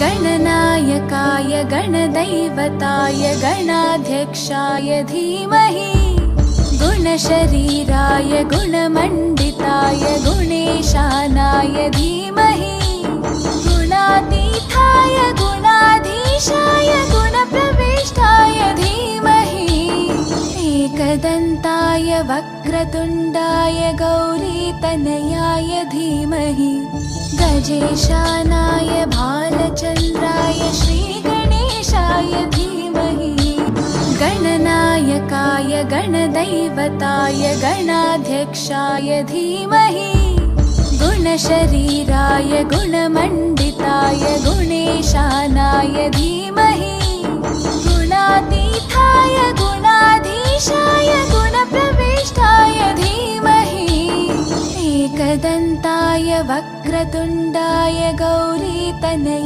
गणनायकाय गणदैवताय गणाध्यक्षाय धीमहि गुणशरीराय गुणमण्डिताय गुणेशानाय धीमहि गुणातीताय गुणाधीशाय गुणप्रविष्टाय धीमहि एकदन्ताय वक्रतुण्डाय गौरीतनयाय धीमहि गजेशानाय भालचन्द्राय श्रीगणेशाय धीमहि गणनायकाय गणदैवताय गणाध्यक्षाय धीमहि गुणशरीराय गुणमण्डिताय गुणेशानाय धीमहि गुणातीताय गुणाधीशाय गुणप्रविष्टाय धीमहि एकदन्ताय वक्रतुण्डाय गौरीतनयाय